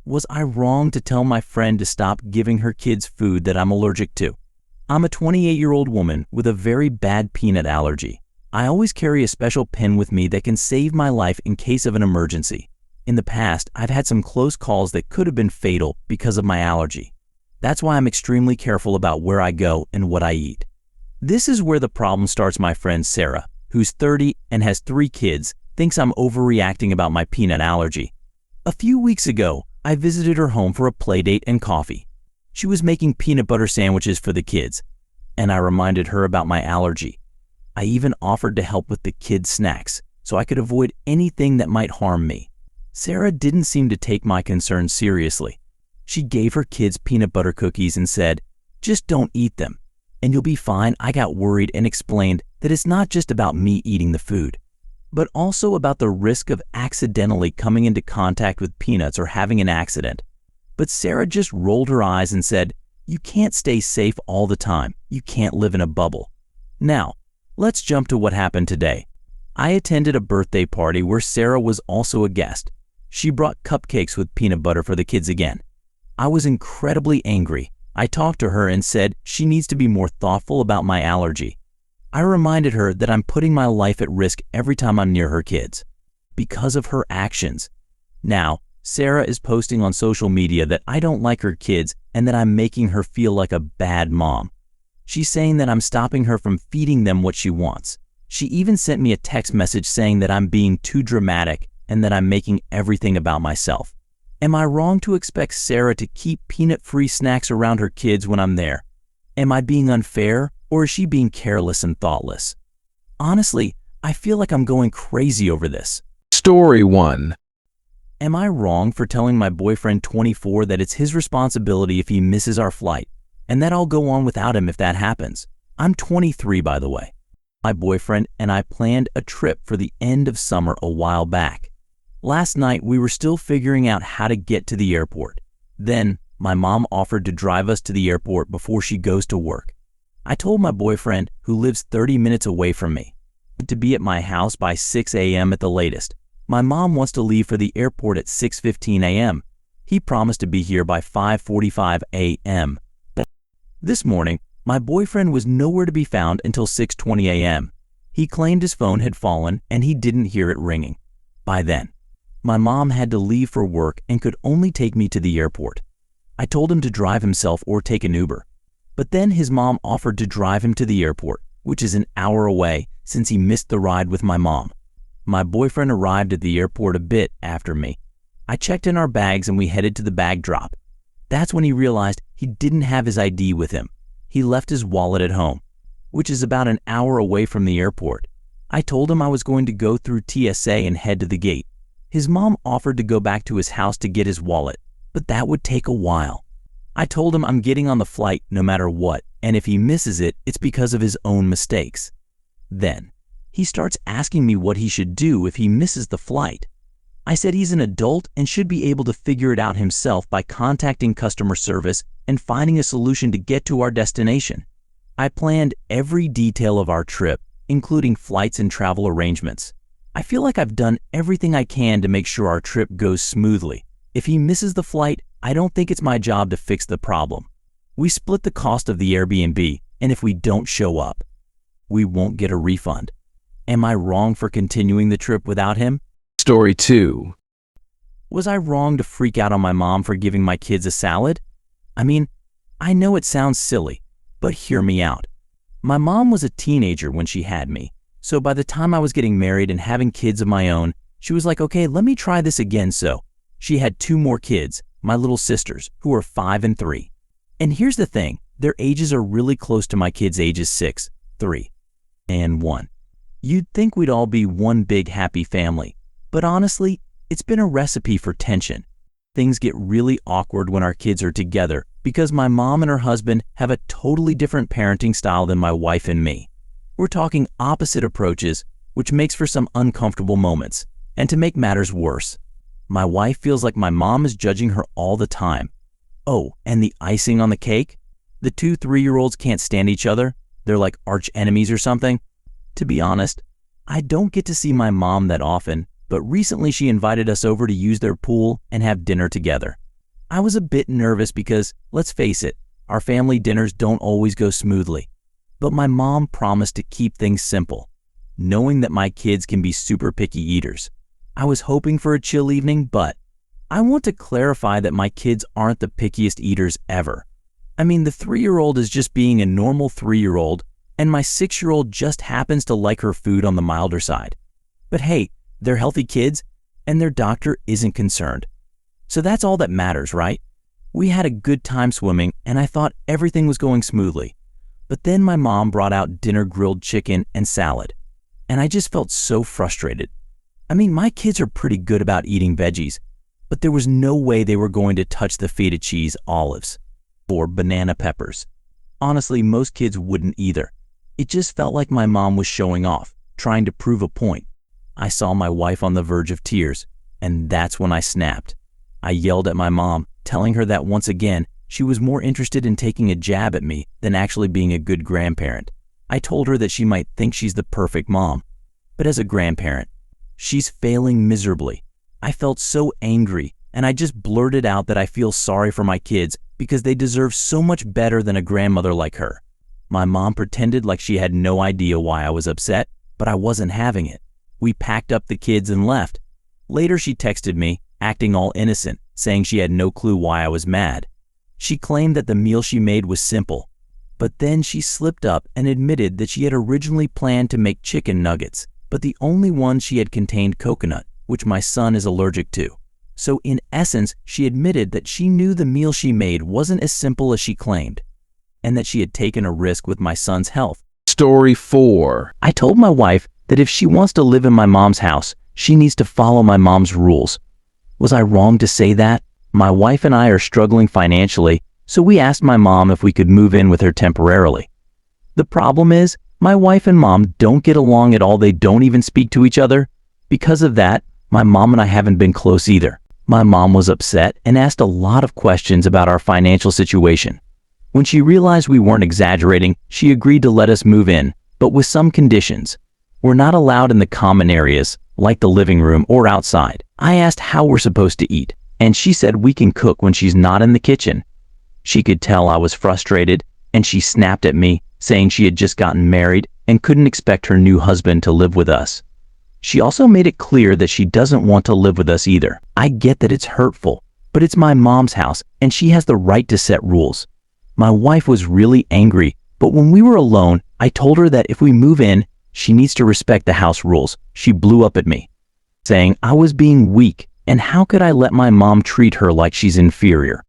Was I wrong to tell my friend to stop giving her kids food that I'm allergic to? I'm a 28-year-old woman with a very bad peanut allergy. I always carry a special pen with me that can save my life in case of an emergency. In the past, I've had some close calls that could have been fatal because of my allergy. That's why I'm extremely careful about where I go and what I eat. This is where the problem starts. My friend Sarah, who's 30 and has 3 kids, thinks I'm overreacting about my peanut allergy. A few weeks ago, I visited her home for a play date and coffee. She was making peanut butter sandwiches for the kids, and I reminded her about my allergy. I even offered to help with the kids' snacks so I could avoid anything that might harm me. Sarah didn't seem to take my concerns seriously. She gave her kids peanut butter cookies and said, "Just don't eat them, and you'll be fine." I got worried and explained that it's not just about me eating the food, but also about the risk of accidentally coming into contact with peanuts or having an accident. But Sarah just rolled her eyes and said, "You can't stay safe all the time. You can't live in a bubble." Now, let's jump to what happened today. I attended a birthday party where Sarah was also a guest. She brought cupcakes with peanut butter for the kids again. I was incredibly angry. I talked to her and said she needs to be more thoughtful about my allergy. I reminded her that I'm putting my life at risk every time I'm near her kids because of her actions. Now, Sarah is posting on social media that I don't like her kids and that I'm making her feel like a bad mom. She's saying that I'm stopping her from feeding them what she wants. She even sent me a text message saying that I'm being too dramatic and that I'm making everything about myself. Am I wrong to expect Sarah to keep peanut-free snacks around her kids when I'm there? Am I being unfair, or is she being careless and thoughtless? Honestly, I feel like I'm going crazy over this. Story 1. Am I wrong for telling my boyfriend 24 that it's his responsibility if he misses our flight, and that I'll go on without him if that happens? I'm 23, by the way. My boyfriend and I planned a trip for the end of summer a while back. Last night, we were still figuring out how to get to the airport. Then, my mom offered to drive us to the airport before she goes to work. I told my boyfriend, who lives 30 minutes away from me, to be at my house by 6 a.m. at the latest. My mom wants to leave for the airport at 6:15 a.m. He promised to be here by 5:45 a.m. This morning, my boyfriend was nowhere to be found until 6:20 a.m. He claimed his phone had fallen and he didn't hear it ringing. By then, my mom had to leave for work and could only take me to the airport. I told him to drive himself or take an Uber. But then his mom offered to drive him to the airport, which is an hour away since he missed the ride with my mom. My boyfriend arrived at the airport a bit after me. I checked in our bags and we headed to the bag drop. That's when he realized he didn't have his ID with him. He left his wallet at home, which is about an hour away from the airport. I told him I was going to go through TSA and head to the gate. His mom offered to go back to his house to get his wallet, but that would take a while. I told him I'm getting on the flight no matter what, and if he misses it, it's because of his own mistakes. Then, he starts asking me what he should do if he misses the flight. I said he's an adult and should be able to figure it out himself by contacting customer service and finding a solution to get to our destination. I planned every detail of our trip, including flights and travel arrangements. I feel like I've done everything I can to make sure our trip goes smoothly. If he misses the flight, I don't think it's my job to fix the problem. We split the cost of the Airbnb, and if we don't show up, we won't get a refund. Am I wrong for continuing the trip without him? Story 2. Was I wrong to freak out on my mom for giving my kids a salad? I mean, I know it sounds silly, but hear me out. My mom was a teenager when she had me, so by the time I was getting married and having kids of my own, she was like, okay, let me try this again. So she had 2 more kids, my little sisters, who are 5 and 3. And here's the thing, their ages are really close to my kids' ages 6, 3, and 1. You'd think we'd all be one big happy family, but honestly, it's been a recipe for tension. Things get really awkward when our kids are together because my mom and her husband have a totally different parenting style than my wife and me. We're talking opposite approaches, which makes for some uncomfortable moments. And to make matters worse, my wife feels like my mom is judging her all the time. Oh, and the icing on the cake? The 2 3-year-olds can't stand each other. They're like arch enemies or something. To be honest, I don't get to see my mom that often, but recently she invited us over to use their pool and have dinner together. I was a bit nervous because, let's face it, our family dinners don't always go smoothly. But my mom promised to keep things simple, knowing that my kids can be super picky eaters. I was hoping for a chill evening, but I want to clarify that my kids aren't the pickiest eaters ever. I mean, the 3-year-old is just being a normal 3-year-old, and my 6-year-old just happens to like her food on the milder side. But hey, they're healthy kids, and their doctor isn't concerned. So that's all that matters, right? We had a good time swimming, and I thought everything was going smoothly. But then my mom brought out dinner grilled chicken and salad, and I just felt so frustrated. I mean, my kids are pretty good about eating veggies, but there was no way they were going to touch the feta cheese, olives, or banana peppers. Honestly, most kids wouldn't either. It just felt like my mom was showing off, trying to prove a point. I saw my wife on the verge of tears, and that's when I snapped. I yelled at my mom, telling her that once again, she was more interested in taking a jab at me than actually being a good grandparent. I told her that she might think she's the perfect mom, but as a grandparent, she's failing miserably. I felt so angry, and I just blurted out that I feel sorry for my kids because they deserve so much better than a grandmother like her. My mom pretended like she had no idea why I was upset, but I wasn't having it. We packed up the kids and left. Later she texted me, acting all innocent, saying she had no clue why I was mad. She claimed that the meal she made was simple, but then she slipped up and admitted that she had originally planned to make chicken nuggets, but the only one she had contained coconut, which my son is allergic to. So in essence, she admitted that she knew the meal she made wasn't as simple as she claimed, and that she had taken a risk with my son's health. Story 4. I told my wife that if she wants to live in my mom's house, she needs to follow my mom's rules. Was I wrong to say that? My wife and I are struggling financially, so we asked my mom if we could move in with her temporarily. The problem is, my wife and mom don't get along at all. They don't even speak to each other. Because of that, my mom and I haven't been close either. My mom was upset and asked a lot of questions about our financial situation. When she realized we weren't exaggerating, she agreed to let us move in, but with some conditions. We're not allowed in the common areas, like the living room or outside. I asked how we're supposed to eat, and she said we can cook when she's not in the kitchen. She could tell I was frustrated, and she snapped at me, saying she had just gotten married and couldn't expect her new husband to live with us. She also made it clear that she doesn't want to live with us either. I get that it's hurtful, but it's my mom's house, and she has the right to set rules. My wife was really angry, but when we were alone, I told her that if we move in, she needs to respect the house rules. She blew up at me, saying I was being weak, and how could I let my mom treat her like she's inferior?